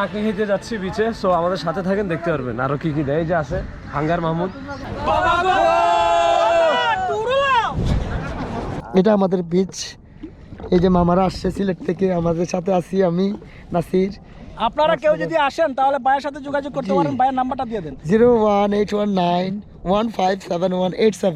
চাকরি খেতে যাচ্ছি বিচে, সো আমাদের সাথে থাকেন, দেখতে পারবেন আরো কি কি দেয়। এই যে আছে হাঙ্গার মাহমুদ, এটা আমাদের বিচ। এই যে মামারা আসছে সিলেট থেকে, আমাদের সাথে আছি আমি নাসির। আপনারা কেউ যদি আসেন তাহলে ভাইয়ের সাথে যোগাযোগ করতে পারেন, ভাইয়ের নাম্বারটা দিয়ে দেন। 01819157187।